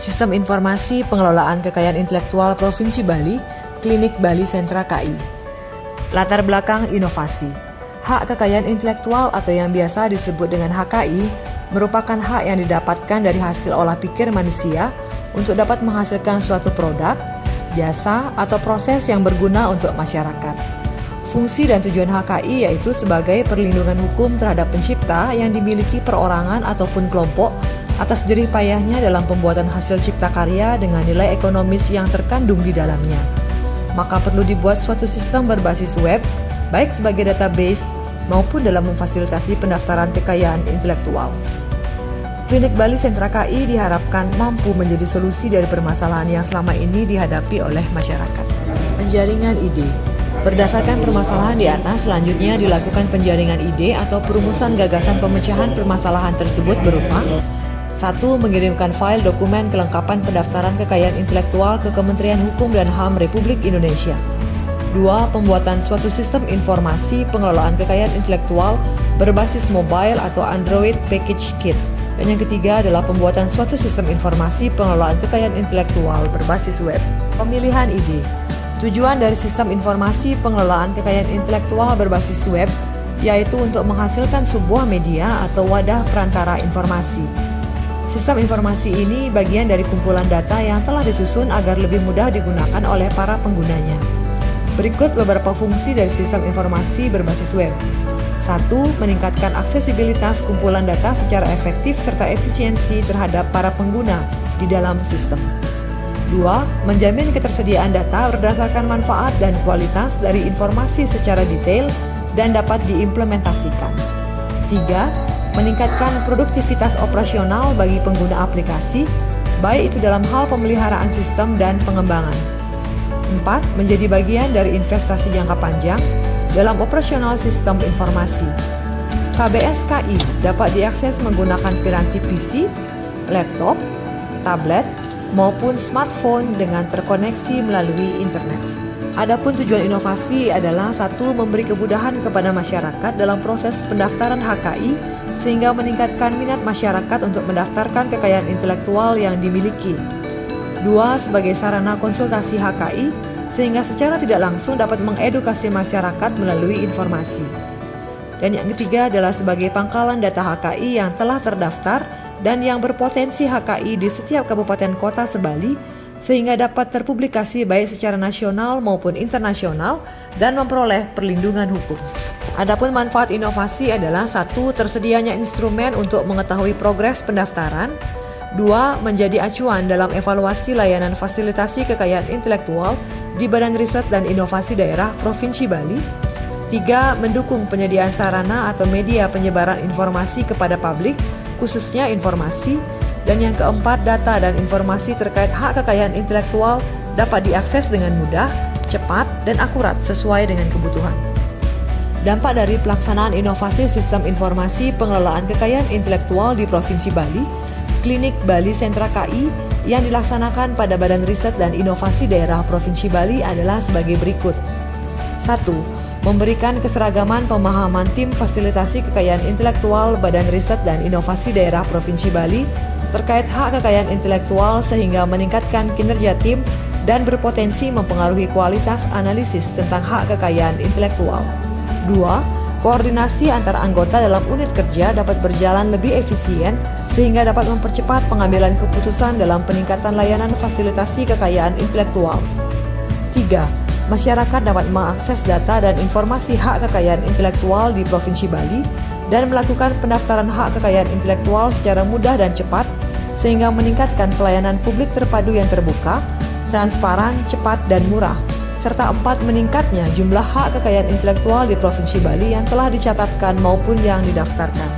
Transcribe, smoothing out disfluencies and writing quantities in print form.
Sistem Informasi Pengelolaan Kekayaan Intelektual Provinsi Bali, Klinik Bali Sentra KI. Latar belakang inovasi. Hak kekayaan intelektual atau yang biasa disebut dengan HKI merupakan hak yang didapatkan dari hasil olah pikir manusia untuk dapat menghasilkan suatu produk, jasa, atau proses yang berguna untuk masyarakat. Fungsi dan tujuan HKI yaitu sebagai perlindungan hukum terhadap pencipta yang dimiliki perorangan ataupun kelompok atas jerih payahnya dalam pembuatan hasil cipta karya dengan nilai ekonomis yang terkandung di dalamnya. Maka perlu dibuat suatu sistem berbasis web, baik sebagai database maupun dalam memfasilitasi pendaftaran kekayaan intelektual. Klinik Bali Sentra KI diharapkan mampu menjadi solusi dari permasalahan yang selama ini dihadapi oleh masyarakat. Penjaringan ide. Berdasarkan permasalahan di atas, selanjutnya dilakukan penjaringan ide atau perumusan gagasan pemecahan permasalahan tersebut berupa 1. Mengirimkan file dokumen kelengkapan pendaftaran kekayaan intelektual ke Kementerian Hukum dan HAM Republik Indonesia. 2. Pembuatan suatu sistem informasi pengelolaan kekayaan intelektual berbasis mobile atau Android Package Kit. Dan yang ketiga adalah pembuatan suatu sistem informasi pengelolaan kekayaan intelektual berbasis web. Pemilihan ide. Tujuan dari sistem informasi pengelolaan kekayaan intelektual berbasis web yaitu untuk menghasilkan sebuah media atau wadah perantara informasi. Sistem informasi ini bagian dari kumpulan data yang telah disusun agar lebih mudah digunakan oleh para penggunanya. Berikut beberapa fungsi dari sistem informasi berbasis web. 1. Meningkatkan aksesibilitas kumpulan data secara efektif serta efisiensi terhadap para pengguna di dalam sistem. 2. Menjamin ketersediaan data berdasarkan manfaat dan kualitas dari informasi secara detail dan dapat diimplementasikan. 3. Meningkatkan produktivitas operasional bagi pengguna aplikasi, baik itu dalam hal pemeliharaan sistem dan pengembangan. 4. Menjadi bagian dari investasi jangka panjang dalam operasional sistem informasi. KBS KI dapat diakses menggunakan piranti PC, laptop, tablet, maupun smartphone dengan terkoneksi melalui internet. Adapun tujuan inovasi adalah 1. Memberi kemudahan kepada masyarakat dalam proses pendaftaran HKI sehingga meningkatkan minat masyarakat untuk mendaftarkan kekayaan intelektual yang dimiliki. 2. Sebagai sarana konsultasi HKI sehingga secara tidak langsung dapat mengedukasi masyarakat melalui informasi. Dan yang ketiga adalah sebagai pangkalan data HKI yang telah terdaftar dan yang berpotensi HKI di setiap kabupaten kota se-Bali sehingga dapat terpublikasi baik secara nasional maupun internasional dan memperoleh perlindungan hukum. Adapun manfaat inovasi adalah 1. Tersedianya instrumen untuk mengetahui progres pendaftaran. 2. Menjadi acuan dalam evaluasi layanan fasilitasi kekayaan intelektual di Badan Riset dan Inovasi Daerah Provinsi Bali. 3. Mendukung penyediaan sarana atau media penyebaran informasi kepada publik, khususnya informasi. Dan yang keempat, data dan informasi terkait hak kekayaan intelektual dapat diakses dengan mudah, cepat, dan akurat sesuai dengan kebutuhan. Dampak dari pelaksanaan inovasi sistem informasi pengelolaan kekayaan intelektual di Provinsi Bali, Klinik Bali Sentra KI yang dilaksanakan pada Badan Riset dan Inovasi Daerah Provinsi Bali adalah sebagai berikut. 1. Memberikan keseragaman pemahaman tim fasilitasi kekayaan intelektual Badan Riset dan Inovasi Daerah Provinsi Bali terkait hak kekayaan intelektual sehingga meningkatkan kinerja tim dan berpotensi mempengaruhi kualitas analisis tentang hak kekayaan intelektual. 2. Koordinasi antar anggota dalam unit kerja dapat berjalan lebih efisien sehingga dapat mempercepat pengambilan keputusan dalam peningkatan layanan fasilitasi kekayaan intelektual. 3. Masyarakat dapat mengakses data dan informasi hak kekayaan intelektual di Provinsi Bali dan melakukan pendaftaran hak kekayaan intelektual secara mudah dan cepat sehingga meningkatkan pelayanan publik terpadu yang terbuka, transparan, cepat, dan murah. Serta 4. Meningkatnya jumlah hak kekayaan intelektual di Provinsi Bali yang telah dicatatkan maupun yang didaftarkan.